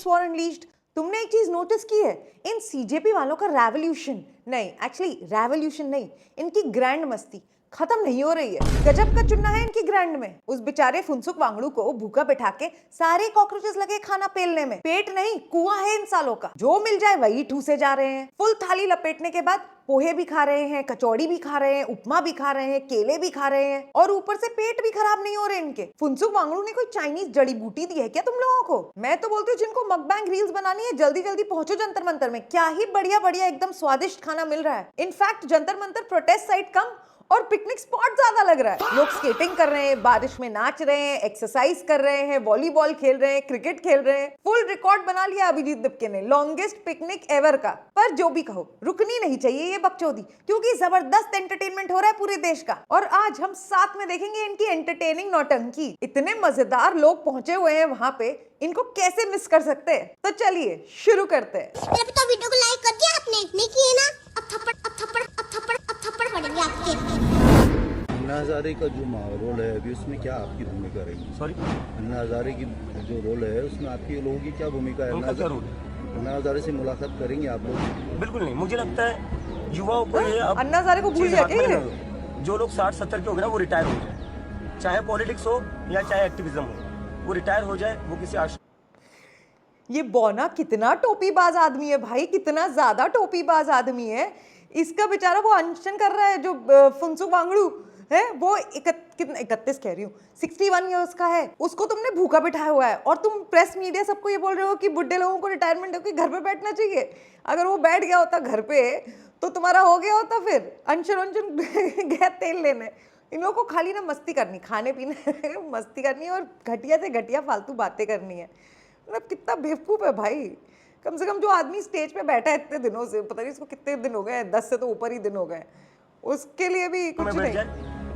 Patience war अनलीज्ड। तुमने एक चीज नोटिस की है, इन सीजेपी वालों का रेवोल्यूशन नहीं, एक्चुअली रेवोल्यूशन नहीं, इनकी ग्रैंड मस्ती खत्म नहीं हो रही है। गजब का चुनना है इनकी ग्रैंड में। उस बेचारे फुनसुक वांगड़ू को भूखा बैठा के सारे कॉकरोचेस लगे खाना पेलने में। पेट नहीं, कुआं है इन सालों का, जो मिल जाए वही ठूसे जा रहे हैं। फुल थाली लपेटने के बाद पोहे भी खा रहे हैं, कचौड़ी भी खा रहे हैं, उपमा भी खा रहे हैं, केले भी खा रहे हैं, और ऊपर से पेट भी खराब नहीं हो रहे इनके। फुनसुक वांगड़ू ने कोई चाइनीज जड़ी बूटी दी है क्या तुम लोगों को? मैं तो बोलती हूँ जिनको मकबैंग रील्स बनानी है जल्दी जल्दी पहुंचो जंतर मंतर में। क्या ही बढ़िया बढ़िया एकदम स्वादिष्ट खाना मिल रहा है। In fact Jantar Mantar protest site cum और पिकनिक स्पॉट ज्यादा लग रहा है। लोग स्केटिंग कर रहे हैं, बारिश में नाच रहे हैं, एक्सरसाइज कर रहे हैं, वॉलीबॉल खेल रहे हैं, क्रिकेट खेल रहे हैं। फुल रिकॉर्ड बना लिया अभिजीत दीपके ने, लॉन्गेस्ट पिकनिक एवर का। पर जो भी कहो, रुकनी नहीं चाहिए ये बकचोदी, क्योंकि जबरदस्त एंटरटेनमेंट हो रहा है पूरे देश का। और आज हम साथ में देखेंगे इनकी एंटरटेनिंग नौटंकी। इतने मजेदार लोग पहुंचे हुए हैं वहां पे, इनको कैसे मिस कर सकते हैं? तो चलिए शुरू करते हैं। तो वीडियो को लाइक कर दिया आपने? नहीं किए ना? अब थप्पड़ पड़ेंगे आपके। अन्ना हजारे का जो रोल है अभी, उसमें क्या आपकी भूमिका रहेगी? सॉरी, अन्ना हजारे की जो रोल है उसमें आपकी लोगों की क्या भूमिका है? उनका क्या रोल है? अन्ना हजारे से मुलाकात करेंगे आप लोग? बिल्कुल नहीं। मुझे लगता है युवाओं को ये अब अन्ना हजारे को भूल चीज़ गया हाथ क्या में ये? नहीं हो। जो लोग 60-70 के हो गए ना, वो रिटायर हो जाए, चाहे पॉलिटिक्स हो या चाहे एक्टिविज्म हो, वो रिटायर हो जाए, वो किसी आश्रम। ये बौना कितना टोपीबाज आदमी है भाई, कितना ज्यादा टोपीबाज आदमी है। इसका बेचारा वो अनशन कर रहा है जो फुनसुक वांगड़ू है, वो 31 कह रही हूँ, 61 ईयर्स का है। उसको तुमने भूखा बिठाया हुआ है और तुम प्रेस मीडिया सबको ये बोल रहे हो कि बुढ़े लोगों को रिटायरमेंट होकर घर पे बैठना चाहिए। अगर वो बैठ गया होता घर पे तो तुम्हारा हो गया होता फिर अनशन गया तेल लेने। इन लोगों को खाली ना मस्ती करनी, खाने पीने मस्ती करनी है और घटिया से घटिया फालतू बातें करनी है। मतलब कितना बेवकूफ़ है भाई। कम से कम जो आदमी स्टेज पे बैठा है इतने दिनों से, पता नहीं इसको कितने दिन हो गए, 10 से तो ऊपर ही दिन हो गए, उसके लिए भी कुछ नहीं।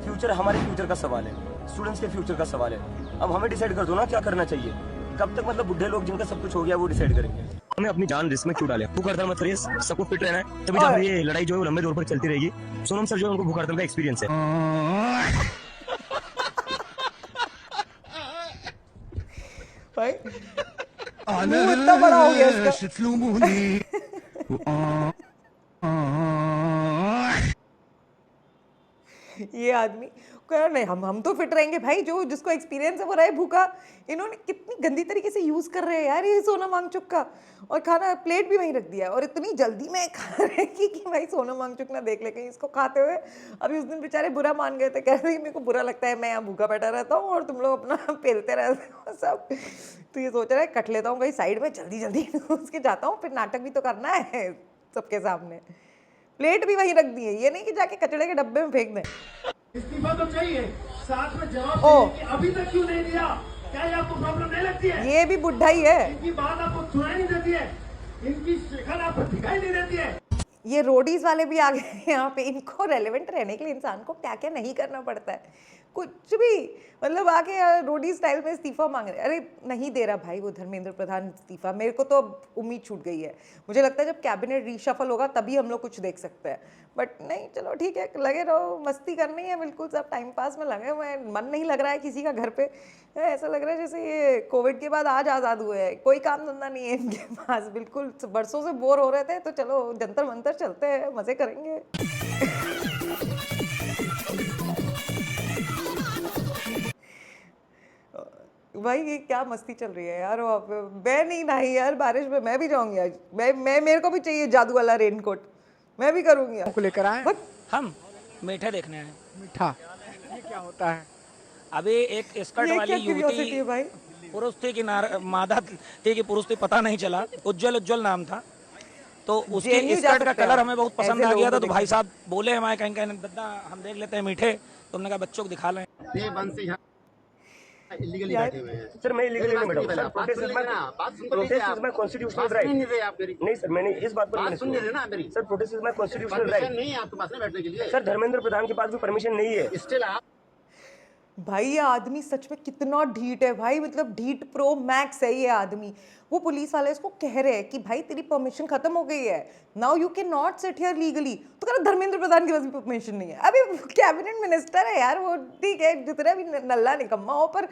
फ्यूचर हमारे फ्यूचर का सवाल है, स्टूडेंट्स के फ्यूचर का सवाल है। अब हमें डिसाइड कर दो ना क्या करना चाहिए। कब तक मतलब बुढ़े लोग जिनका सब कुछ हो गया वो डिसाइड करेंगे? हमें अपनी जान रिस्क में क्यों डालें? भूख हड़ताल मत करिए, सबको फिट रहना है, तभी जब ये लड़ाई जो है लंबे दौर पर चलती रहेगी। सोनम सर जो है उनको भूख हड़ताल का एक्सपीरियंस है। भाई मुंह इतना बड़ा हो गया इसका। ये आदमी कह नहीं, हम तो फिट रहेंगे भाई, जो जिसको एक्सपीरियंस है वो रहे भूखा। इन्होंने कितनी गंदी तरीके से यूज कर रहे हैं यार ये सोनम वांगचुक का। और खाना प्लेट भी वहीं रख दिया और इतनी जल्दी में खा रहे कि भाई सोनम वांगचुक ना देख ले कहीं इसको खाते हुए। अभी उस दिन बेचारे बुरा मान गए थे, कह रहे मेरे को बुरा लगता है, मैं यहाँ भूखा बैठा रहता हूँ और तुम लोग अपना पेलते रहते हो सब। तो ये सोच रहा है कट लेता हूँ कहीं साइड में, जल्दी जल्दी उसके जाता हूँ, फिर नाटक भी तो करना है सबके सामने। प्लेट भी वहीं रख दी है, ये नहीं कि जाके कचड़े के डब्बे में फेंक दें। इस्तीफा तो चाहिए, साथ में जवाब चाहिए कि अभी तक क्यों नहीं दिया? क्या ये आपको प्रॉब्लम नहीं लगती है? ये भी बुढ़ा ही है। इनकी बात आपको सुनाई नहीं देती है, इनकी शिकल आपको दिखाई नहीं देती है। ये रोडीज वाले भी आ गए यहाँ पे। इनको रेलेवेंट रहने के लिए इंसान को क्या क्या नहीं करना पड़ता है, कुछ भी। मतलब आके रोडी स्टाइल में इस्तीफा मांग रहे। अरे नहीं दे रहा भाई वो धर्मेंद्र प्रधान इस्तीफा। मेरे को तो अब उम्मीद छूट गई है। मुझे लगता है जब कैबिनेट रीशफल होगा तभी हम लोग कुछ देख सकते हैं। बट नहीं, चलो ठीक है, लगे रहो, मस्ती करनी है बिल्कुल, सब टाइम पास में लगे हुए हैं। मन नहीं लग रहा है किसी का घर पे। ऐसा लग रहा है जैसे ये कोविड के बाद आज आज़ाद हुए हैं, कोई काम धंधा नहीं है इनके पास। बिल्कुल बरसों से बोर हो रहे थे, तो चलो जंतर मंतर चलते हैं, मज़े करेंगे। भाई ये क्या मस्ती चल रही है यार। मैं नहीं नहाई यार बारिश में, मैं भी जाऊंगी आज। मैं मेरे को भी चाहिए जादू वाला रेनकोट, मैं भी करूंगी को लेकर आए। हम मीठे देखने हैं। मीठा ये क्या होता है? अभी एक स्कर्ट ये वाली क्या क्यूरियोसिटी है युवती भाई? पुरुष थी कि मादा थी कि पुरुष थी पता नहीं चला, उज्जवल नाम था। तो उसके JNU जा स्कर्ट का सकते हैं कलर आप, हमें बहुत पसंद ऐसे आ गया था। लोगों तो को भाई साहब बोले हमारे कहीं दद्दा हम देख लेते हैं मीठे। तो हमने कहा बच्चों को दिखा लें। इलीगली बैठे हुए हैं। सर मैं इलीगली नहीं बैठा, sir protest is my constitutional right. नहीं सर, मैंने इस बात पर मैंने सुन रहे ना मेरी? Sir protest is my constitutional right. नहीं है आपके पास में बैठने के लिए। सर धर्मेंद्र प्रधान के पास भी परमिशन नहीं है। स्टिल आप भाई ये आदमी सच में कितना ढीठ है भाई, मतलब ढीठ प्रो मैक्स है ये आदमी। वो पुलिस वाले इसको कह रहे हैं कि भाई तेरी परमिशन खत्म हो गई है, now you can not sit here legally. तो कह रहा धर्मेंद्र प्रधान के पास भी परमिशन नहीं है। अभी कैबिनेट मिनिस्टर है यार वो, ठीक है जितना भी नल्ला निकम्मा हो, पर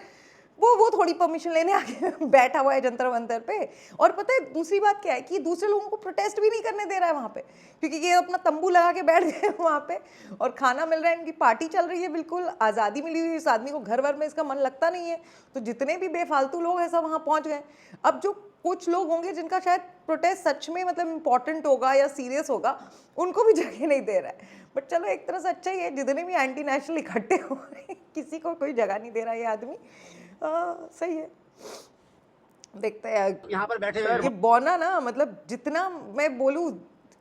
वो थोड़ी परमिशन लेने आके बैठा हुआ है जंतर मंतर पे। और पता है दूसरी बात क्या है कि दूसरे लोगों को प्रोटेस्ट भी नहीं करने दे रहा है वहाँ पे, क्योंकि ये अपना तंबू लगा के बैठ गए वहाँ पे और खाना मिल रहा है, इनकी पार्टी चल रही है, बिल्कुल आज़ादी मिली हुई इस आदमी को, घर भर में इसका मन लगता नहीं है। तो जितने भी बेफालतू लोग हैं सब वहाँ पहुँच गए। अब जो कुछ लोग होंगे जिनका शायद प्रोटेस्ट सच में मतलब इम्पॉर्टेंट होगा या सीरियस होगा, उनको भी जगह नहीं दे रहा है। बट चलो एक तरह से अच्छा ही है, जितने भी एंटी नेशनल इकट्ठे हो रहे हैं किसी को कोई जगह नहीं दे रहा ये आदमी। सही है, देखते हैं यहाँ पर बैठे हुए ये बौना ना, मतलब जितना मैं बोलूँ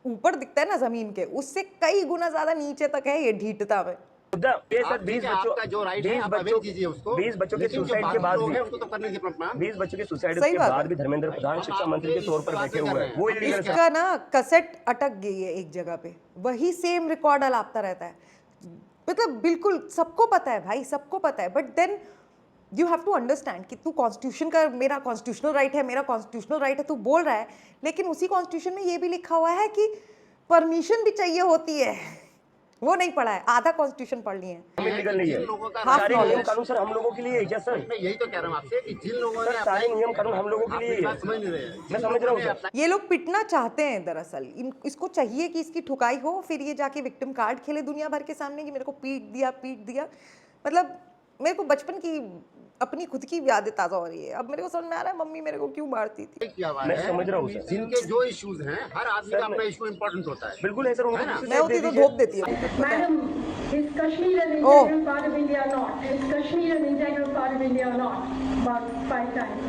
ऊपर दिखता है ना जमीन के, उससे कई गुना ज्यादा नीचे तक है ये ढीठता में। आपका जो राइट है आप अवेल कीजिए उसको। 20 बच्चों के लेकिन जो सुसाइड के बाकी बाद लोग भी, हैं उनको तो करने दीजिए अपना। 20 बच्चों के सुसाइड सही के बात बाद है। भी धर्मेंद्र प्रधान शिक्षा मंत्री के तौर पर बैठे हुए हैं, वो इलीगल है। इसका ना कसेट अटक गई है एक जगह पे, वही सेम रिकॉर्ड अलापता रहता है। मतलब बिल्कुल सबको पता है भाई, सबको पता है, but then you have to understand कि तू कॉन्स्टिट्यूशन का, मेरा कॉन्स्टिट्यूशनल राइट है, मेरा कॉन्स्टिट्यूशनल राइट है, तू बोल रहा है, लेकिन उसी कॉन्स्टिट्यूशन में ये भी लिखा हुआ है कि परमिशन भी चाहिए होती है। वो नहीं पढ़ा है, आधा कॉन्स्टिट्यूशन पढ़ लिए हैं। इलीगल नहीं है लोगों का हाँ, सारे knowledge। नियम कानून सर हम लोगों के लिए है क्या सर? मैं यही तो कह रहा हूँ आपसे कि जिन लोगों ने सारे नियम कानून हम लोगों के लिए ही है। समझ नहीं रहे हैं। मैं समझ रहा हूँ सर। ये लोग पिटना चाहते हैं दरअसल, इसको चाहिए कि इसकी ठुकाई हो, फिर ये जाके विक्टिम कार्ड खेले दुनिया भर के सामने कि मेरे को पीट दिया। मतलब मेरे को बचपन की अपनी खुद की यादें ताज़ा हो रही है। अब मेरे को समझ में आ रहा है मम्मी मेरे को क्यों मारती थी। किया हुआ मैं है। समझ रहा हूँ सर। जिनके जो इश्यूज हैं, हर आदमी का अपना इशू इम्पोर्टेंट होता है। बिल्कुल है सर, उनको ना? मैं होती तो धोप देती है। Madam, is Kashmir an Oh. integral part of India or not? Is Kashmir an integral part of India or not? About 5 times.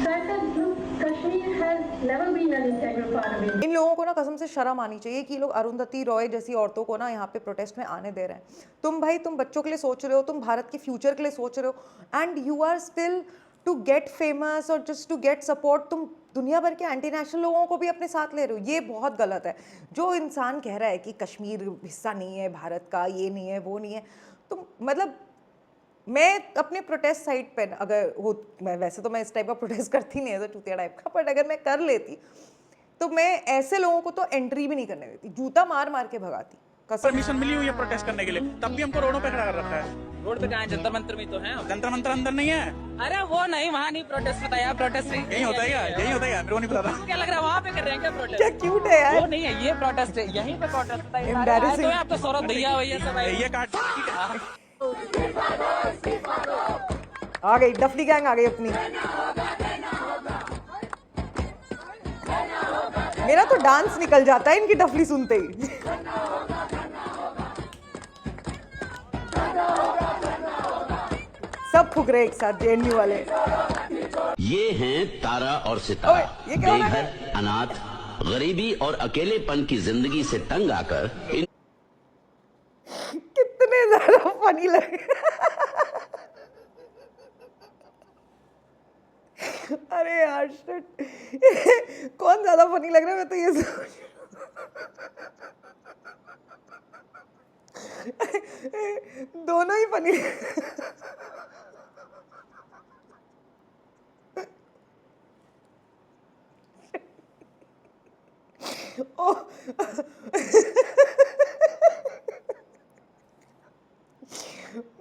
So I said, look, Kashmir has never been an integral part of India. इन लोगों को ना कसम से शर्म आनी चाहिए कि ये लोग अरुंधति रॉय जैसी औरतों को ना यहाँ पे प्रोटेस्ट में आने दे रहे हैं। तुम भाई, तुम बच्चों के लिए सोच रहे हो, तुम भारत के फ्यूचर के लिए सोच रहे हो, and you are still to get famous और जस्ट टू गेट सपोर्ट, तुम दुनिया भर के एंटी नेशनल लोगों को भी अपने साथ ले रहे हो। ये बहुत गलत है। जो इंसान कह रहा है कि कश्मीर हिस्सा नहीं है भारत का, ये नहीं है, वो नहीं है, तो मतलब मैं अपने प्रोटेस्ट साइट पे अगर हो, मैं वैसे तो मैं इस टाइप का प्रोटेस्ट करती नहीं है चूतिया टाइप का, बट अगर मैं कर लेती तो मैं ऐसे लोगों को तो एंट्री भी नहीं करने देती, जूता मार मार के भगाती। परमिशन मिली हुई है प्रोटेस्ट करने के लिए, तब भी हमको रोडों पे खड़ा कर रखा है। रोड पे कहाँ है? जंतर मंतर में तो है। जंतर मंतर अंदर नहीं है। अरे वो नहीं, वहाँ नहीं प्रोटेस्ट होता है, प्रोटेस्ट यही होता है क्या? यही होता है क्या? मेरे को नहीं पता था। क्या लग रहा है वहाँ पे कर रहे हैं क्या प्रोटेस्ट? क्या क्यूट है यार। वो नहीं है, ये प्रोटेस्ट है, यहीं पे प्रोटेस्ट होता है। Embarrassing। तो आप तो सौरभ भैया भैया सब आए। ये काट आ गई डफली गैंग, आ गई अपनी। मेरा तो डांस निकल जाता है इनकी डफली सुनते ही। सब फुकरे एक साथ, जेएनयू वाले। ये हैं तारा और सितारा, ये क्या हो रहा है? बेघर, अनाथ, गरीबी और अकेलेपन की जिंदगी से तंग आकर कितने ज्यादा फनी लगे। अरे यार शिट, कौन ज्यादा फनी लग रहा है, मैं तो ये सोच दोनों ही फनी।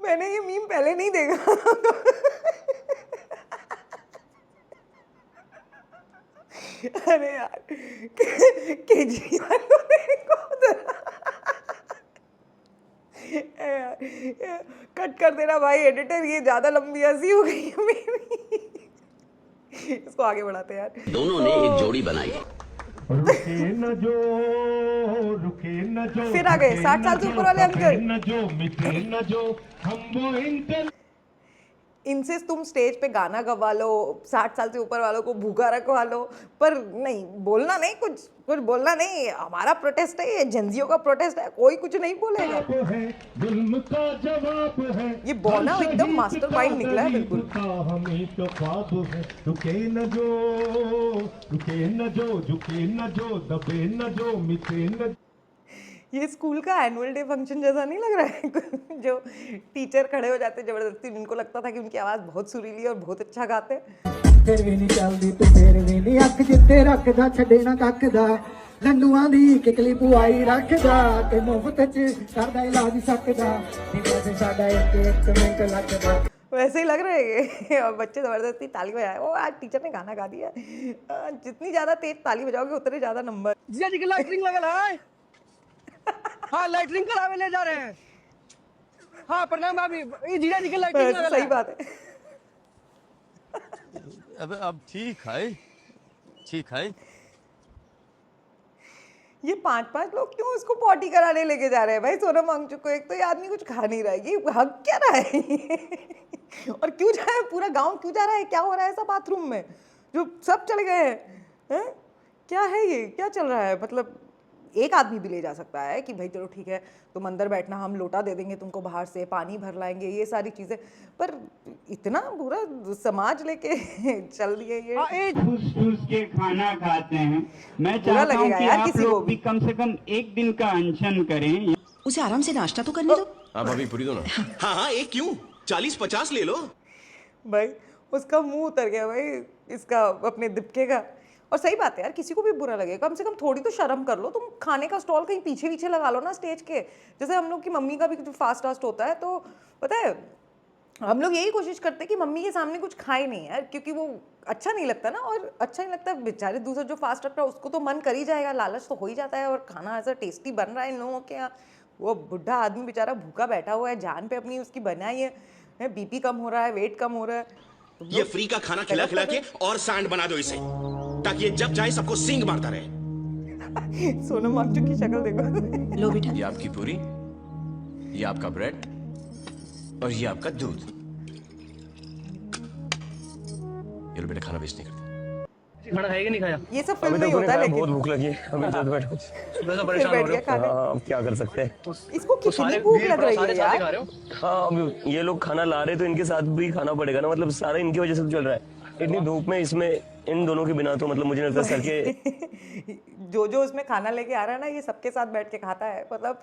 मैंने ये मीम पहले नहीं देखा। अरे यार केजरीवाल को देखो कट कर देना भाई एडिटर, ये ज्यादा लंबी हंसी हो गई है मेरी। इसको आगे बढ़ाते हैं यार। दोनों ने एक जोड़ी बनाई। रुके न जो फिर आ गए 60 साल से ऊपर वाले अंकल। न जो मिटे न जो हम वो इनसे तुम स्टेज पे गाना गवा लो, 60 साल से ऊपर वालों को भूखा रखवा लो, पर नहीं बोलना नहीं, कुछ बोलना नहीं। हमारा प्रोटेस्ट है, ये जेंजियों का प्रोटेस्ट है, कोई कुछ नहीं बोलेगा। जुल्म का जवाब है। ये बौना एकदम मास्टरमाइंड निकला है बिल्कुल। हमें तो ख्वाब है, रुके न जो झुके न जो दबे न जो मिटे न। ये स्कूल का एनुअल डे फंक्शन जैसा नहीं लग रहा है? जो टीचर खड़े हो जाते जबरदस्ती, उनको लगता था कि उनकी आवाज़ बहुत सुरीली और बहुत अच्छा गाते हैं। फिर भी नहीं चलदी तू फिर भी नहीं अख जिते रखदा छड़ेना कखदा लंडूआं दी किकली पुआई रखदा ते मुफ्त च करदा इलाज सकदा निवास साडा एक मिनट लगदा। वैसे ही लग रहे हैं और बच्चे जबरदस्ती ताली बजाए। ओ आज टीचर ने गाना गा दिया। जितनी ज्यादा तेज ताली बजाओगे उतने ज्यादा नंबर। जिया जी की लाइटरिंग लगल है। हाँ लाइटरिंग करावे ले जा रहे हैं। हाँ प्रणाम भाभी, ये जीजा जी की लाइटरिंग लगल है। सही बात है। अब ठीक है। ये 5-5 लोग क्यों उसको पॉटी कराने लेके जा रहे हैं भाई सोनम वांगचुक को? एक तो ये आदमी कुछ खा नहीं रहा है, ये हक क्या रहा है? और क्यों जा रहा है? पूरा गांव क्यों जा रहा है? क्या हो रहा है ऐसा बाथरूम में जो सब चले गए हैं? क्या है ये? क्या चल रहा है? मतलब एक आदमी भी ले जा सकता है कि भाई चलो ठीक है तुम अंदर बैठना, हम लोटा दे देंगे तुमको, बाहर से पानी भर लाएंगे, ये सारी चीजें। पर इतना पूरा समाज लेके चल दिए ये। ठूस के खाना खाते हैं। मैं चाहता हूं कि आप लोग भी कम से कम एक दिन का अनशन करें। उसे आराम से नाश्ता तो करने दो। आप अभी पूरी दो ना। हाँ एक क्यों 40-50 ले लो भाई। उसका मुंह उतर गया भाई इसका, अपने दिपके का। और सही बात है यार, किसी को भी बुरा लगे कम से कम थोड़ी तो शर्म कर लो। तुम खाने का स्टॉल कहीं पीछे पीछे लगा लो ना स्टेज के। जैसे हम लोग की मम्मी का भी जो फास्ट होता है तो पता है हम लोग यही कोशिश करते हैं कि मम्मी के सामने कुछ खाए नहीं यार, क्योंकि वो अच्छा नहीं लगता ना। और अच्छा नहीं लगता बेचारे दूसरा जो फास्ट रख रहा है उसको तो मन कर ही जाएगा, लालच तो हो ही जाता है। और खाना ऐसा टेस्टी बन रहा है इन लोगों के यहाँ, वो बुढ़ा आदमी बेचारा भूखा बैठा हुआ है, जान पे अपनी उसकी बनाई है, बीपी कम हो रहा है, वेट कम हो रहा है। ये फ्री का खाना खिला खिला के और सांड बना दो इसे, ताकि ये जब चाहे सबको सींग मारता रहे। सोनम वांगचुक की शक्ल देखो। लो बेटा, ये आपकी पूरी, ये आपका ब्रेड और ये आपका दूध। ये लो बेटा, खाना वेस्ट नहीं करते। खाना खाएगा नहीं खाया? ये सब फिल्म में ही होता है लेकिन बहुत भूख लगी है, अभी तो बैठो। सुबह से परेशान हो रहे हो। हाँ, अब क्या कर सकते हैं? इसको कितनी भूख लग रही है यार। हाँ अब ये लोग खाना ला रहे तो इनके साथ भी खाना पड़ेगा ना, मतलब सारा इनकी वजह से तो चल रहा है। इतनी धूप में इसमें इन दोनों के बिना तो मतलब मुझे लगता है सर के जो उसमें खाना लेके आ रहा है ना, ये सबके साथ बैठ के खाता है। मतलब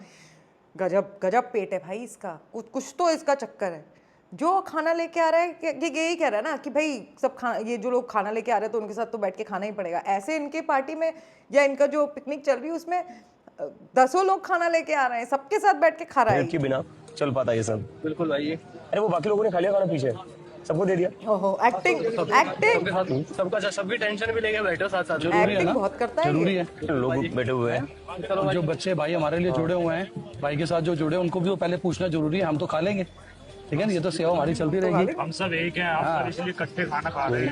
गजब पेट है भाई इसका, कुछ तो इसका चक्कर है। जो खाना लेके आ रहा है ये यही कह रहा है ना कि भाई सब ये जो लोग खाना लेके आ रहे हैं तो उनके साथ तो बैठ के खाना ही पड़ेगा। ऐसे इनके पार्टी में या इनका जो पिकनिक चल रही है उसमें 10 लोग खाना लेके आ रहे हैं, सबके साथ बैठ के खा रहा है। के बिना चल पाता ये सब। बिल्कुल भाई। अरे वो बाकी लोगों ने खा लिया खाना, पीछे सबको दे दिया। ओहो एक्टिंग सबका सबकी टेंशन भी लेके बैठे साथ साथ। एक्टिंग बहुत करता है, जरूरी है। लोग बैठे हुए हैं, जो बच्चे भाई हमारे लिए जुड़े हुए हैं, भाई के साथ जो जुड़े हैं उनको भी तो पहले पूछना जरूरी है। हम तो खा लेंगे, ठीक है ना, ये तो सेवा हमारी चलती रहेगी। हम सब एक हैं, आप सब इसलिए इकट्ठे खाना खा रहे हैं।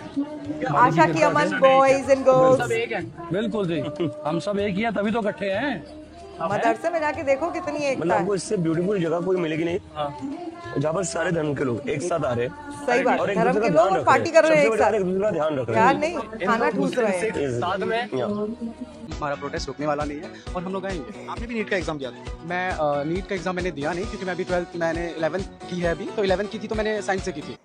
आशा की अमन बॉयज एंड गर्ल्स सब एक हैं। बिल्कुल जी, हम सब एक ही हैं, तभी तो इकट्ठे हैं। मदरसे में जाके देखो कितनी एकता मतलब है। आपको इससे ब्यूटीफुल जगह कोई मिलेगी नहीं जहाँ पर सारे धर्म के लोग एक साथ आ रहे हैं। सही बात, और एक धर्म दूसरे के का लोग ध्यान पार्टी कर रहे हैं एक सबसे साथ। बड़ा एक दूसरे का ध्यान रख रहे यार हैं। नहीं, खाना ठूस रहे हैं साथ में। हमारा प्रोटेस्ट रुकने वाला नहीं है और हम लोग आएंगे। आपने भी नीट का एग्जाम दिया था? मैं नीट का एग्जाम मैंने दिया नहीं, क्योंकि मैं अभी 12th मैंने 11th की है अभी, तो 11th की थी तो मैंने साइंस से की थी।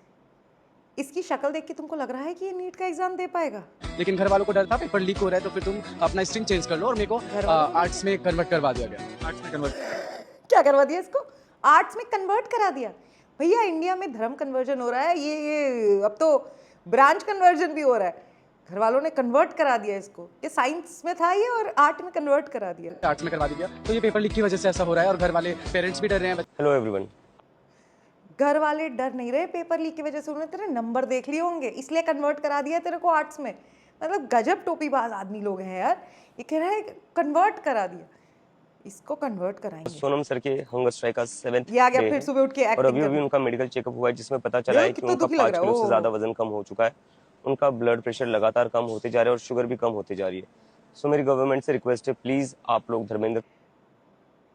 इसकी शक्ल देख के तुमको लग रहा है कि ये नीट का एग्जाम दे पाएगा? लेकिन घर वालों को डर था पेपर लीक हो रहा है, तो फिर तुम अपना स्ट्रीम चेंज कर लो, और मेरे को आर्ट्स में कन्वर्ट करवा दिया गया। आर्ट्स में कन्वर्ट क्या करवा दिया इसको? आर्ट्स में कन्वर्ट करा दिया। भैया इंडिया में धर्म कन्वर्जन हो रहा है, ये अब तो ब्रांच कन्वर्जन भी हो रहा है। घर वालों ने कन्वर्ट करा दिया इसको, कि साइंस में था ये और आर्ट में कन्वर्ट करा दिया। आर्ट्स में करवा दिया, तो ये पेपर लीक की वजह से ऐसा हो रहा है, और घर वाले पेरेंट्स भी डर रहे हैं। Hello everyone. घर वाले डर नहीं रहे पेपर लीक की वजह से, उन्होंने तेरे नंबर देख लिए होंगे इसलिए कन्वर्ट करा दिया तेरे को आर्ट्स में। मतलब गजब टोपीबाज आदमी लोग हैं यार। ये कह रहा है कन्वर्ट करा दिया, इसको कन्वर्ट कराएंगे। सोनम सर के हंगर स्ट्राइक का 7th ये आ गया फिर सुबह उठ के और अभी उनका मेडिकल चेकअप हुआ है, जिसमें पता चला है कि उनका 5 किलो से ज्यादा वजन कम हो चुका है। उनका ब्लड प्रेशर लगातार कम होते जा रहा है और शुगर भी कम होते जा रही है। सो मेरी गवर्नमेंट से रिक्वेस्ट है, प्लीज आप लोग धर्मेंद्र,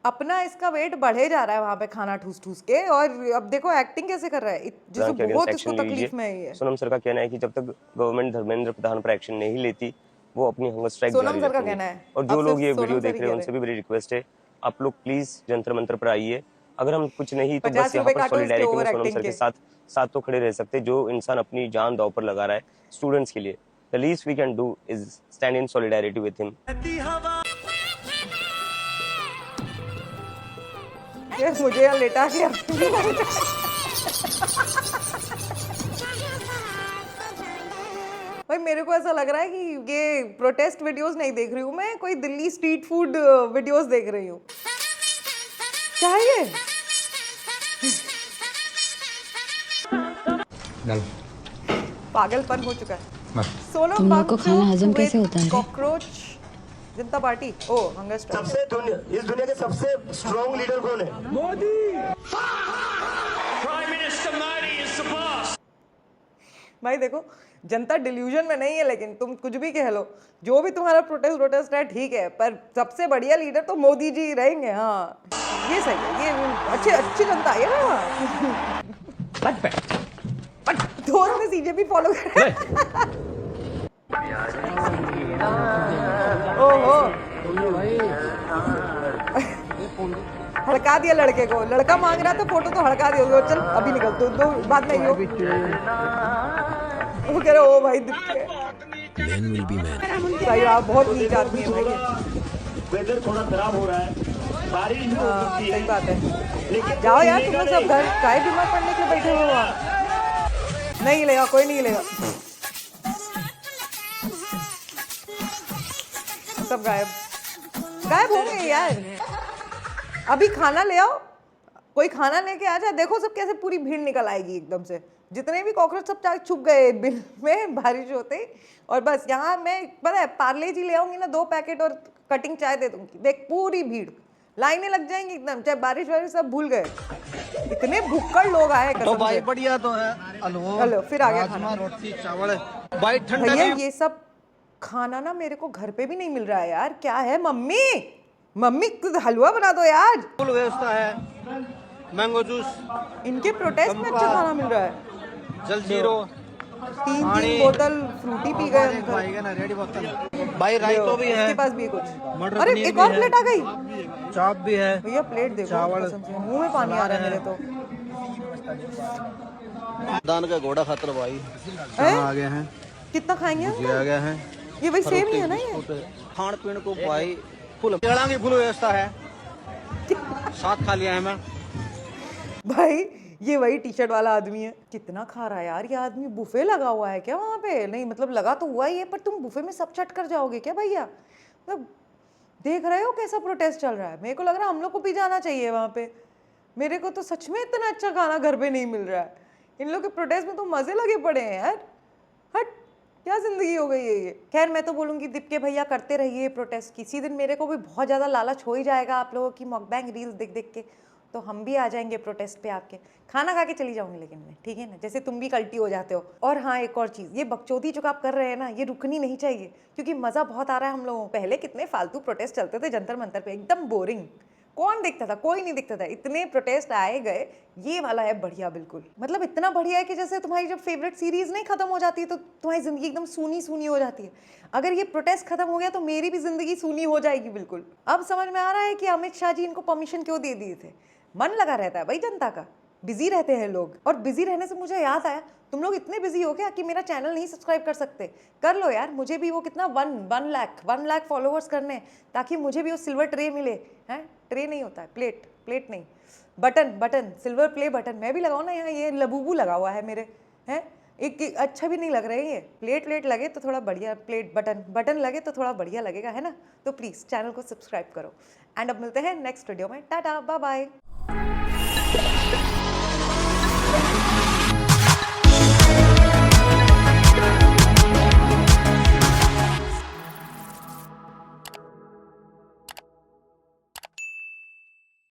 अपना इसका वेट बढ़े जा रहा है वहाँ पे खाना ठूस ठूस के, और अब देखो एक्टिंग कैसे कर रहा है, जिसको बहुत इसको तकलीफ में है। सोनम सर का कहना है कि जब तक गवर्नमेंट धर्मेंद्र प्रधान पर एक्शन नहीं लेती वो अपनी हंगर स्ट्राइक सोनम सर का कहना है। और जो लोग ये वीडियो देख रहे हैं उनसे भी मेरी रिक्वेस्ट है, आप लोग प्लीज जंतर मंत्र पर आइए। अगर हम कुछ नहीं तो बस यहाँ पर सॉलिडैरिटी में सोनम सर के साथ तो खड़े रह सकते। जो इंसान अपनी जान दांव पर लगा रहा है स्टूडेंट्स के लिए, the least we can do is stand in solidarity with him. मुझे यहाँ लेटा के भाई मेरे को ऐसा लग रहा है कि ये प्रोटेस्ट वीडियोस नहीं देख रही हूँ मैं, कोई दिल्ली स्ट्रीट फूड वीडियोस देख रही हूँ। क्या है ये? पागलपन हो चुका है। सोनम तुम लोग को वांगचुक खाना हजम कैसे with होता है? कॉकरोच जनता पार्टी। ओ हंगर स्ट्राइक। सबसे इस दुनिया के सबसे स्ट्रॉन्ग लीडर कौन है? Modi. Prime minister Modi is the boss. भाई देखो जनता डिल्यूजन में नहीं है, लेकिन तुम कुछ भी कह लो, जो भी तुम्हारा प्रोटेस्ट है ठीक है, पर सबसे बढ़िया लीडर तो मोदी जी रहेंगे। हाँ ये सही है, ये अच्छी जनता है ना। दोस्त ने सीजेपी फॉलो कर। ओहो हड़का दिया लड़के को, लड़का मांग रहा था फोटो तो हड़का दिया। चल अभी निकल, दो बाद में वो कह रहे ओ भाई सही आप बहुत नीच आदमी है भाई। वेदर थोड़ा खराब हो रहा है, बारिश भी हो सकती है। सही बात है। जाओ यार तुम लोग सब घर काय बीमार पड़ने के लिए बैठे हो वहाँ। नहीं लेगा कोई, नहीं लेगा, सब गायब होंगे यार। अभी खाना ले आओ, कोई खाना लेके आ जाए, देखो सब कैसे पूरी भीड़ निकल आएगी एकदम से। जितने भी कॉकरोच सब छुप गए बिल में बारिश होते ही। और बस यहाँ मैं पता है पार्ले जी ले आऊंगी ना 2 पैकेट और कटिंग चाय दे दूंगी, देख पूरी भीड़, लाइनें लग जाएंगी एकदम, चाहे बारिश वारिश सब भूल गए। इतने भुक्कड़ लोग आए तो भाई बढ़िया तो है। हेलो फिर आ गया खाना, रोटी चावल भाई ठंडा। भैया ये सब खाना ना मेरे को घर पे भी नहीं मिल रहा है यार। क्या है मम्मी कुछ हलवा बना दो यार। फुल व्यवस्था है, मैंगो जूस, इनके प्रोटेस्ट में अच्छा खाना मिल रहा है। जल जीरो, 3 बोतल फ्रूटी पी गए हम। ना रेडी बोतल भाई, रायतो भी है, इसके पास भी है कुछ। मटर अरे पनीर एक भी और है, प्लेट आ गई, चाप भी है भैया प्लेट देखो, चावल, कसम से मुंह में पानी आ रहा है मेरे तो। दान का घोड़ा खातर भाई आ गए हैं, कितना खाएंगे हम? आ गए हैं। ये वही सेम ही है ना ये। खान पीन को भाई फुल की फुल व्यवस्था है, साथ खा लिया है मैं। भाई ये वही टी शर्ट वाला आदमी है। कितना खा रहा है यार ये आदमी। बुफे लगा हुआ है क्या वहाँ पे? नहीं मतलब लगा तो हुआ ही है, पर तुम बुफे में सब चट कर जाओगे क्या भैया? मतलब देख रहे हो कैसा प्रोटेस्ट चल रहा है। मेरे को लग रहा है हम लोग को भी जाना चाहिए वहाँ पे। मेरे को तो सच में इतना अच्छा खाना घर पे नहीं मिल रहा है। इन लोग के प्रोटेस्ट में तो मजे लगे पड़े हैं यार। हट, क्या जिंदगी हो गई है ये। खैर मैं तो बोलूँगी दीपके भैया करते रहिए प्रोटेस्ट। किसी दिन मेरे को भी बहुत ज़्यादा लालच हो ही जाएगा आप लोगों की मॉकबैंग रील्स देख देख के, तो हम भी आ जाएंगे प्रोटेस्ट पे आपके। खाना खा के चली जाऊंगी लेकिन मैं, ठीक है ना, जैसे तुम भी कल्टी हो जाते हो। और हाँ एक और चीज़, ये बकचोदी जो आप कर रहे हैं ना, ये रुकनी नहीं चाहिए, क्योंकि मज़ा बहुत आ रहा है हम लोगों को। पहले कितने फालतू प्रोटेस्ट चलते थे जंतर मंतर पे, एकदम बोरिंग, कौन देखता था? कोई नहीं देखता था। इतने प्रोटेस्ट आए गए, ये वाला है बढ़िया बिल्कुल। मतलब इतना बढ़िया है कि जैसे तुम्हारी जब फेवरेट सीरीज नहीं खत्म हो जाती है तो तुम्हारी जिंदगी एकदम सूनी सूनी हो जाती है। अगर ये प्रोटेस्ट खत्म हो गया तो मेरी भी जिंदगी सूनी हो जाएगी बिल्कुल। अब समझ में आ रहा है कि अमित शाह जी इनको परमिशन क्यों दे दिए थे। मन लगा रहता है भाई जनता का, बिजी रहते हैं लोग। और बिजी रहने से मुझे याद आया, तुम लोग इतने बिजी हो क्या कि मेरा चैनल नहीं सब्सक्राइब कर सकते? कर लो यार, मुझे भी वो कितना 1 लाख फॉलोअर्स करने हैं, ताकि मुझे भी वो सिल्वर ट्रे मिले। हैं, ट्रे नहीं होता है, प्लेट नहीं, बटन, सिल्वर प्ले बटन। मैं भी लगाऊँ ना यहाँ, ये लबूबू लगा हुआ है मेरे, हैं एक अच्छा भी नहीं लग रहा है ये। प्लेट लगे तो थोड़ा बढ़िया, बटन लगे तो थोड़ा बढ़िया लगेगा, है ना। तो प्लीज़ चैनल को सब्सक्राइब करो। एंड अब मिलते हैं नेक्स्ट वीडियो में। Tata bye bye.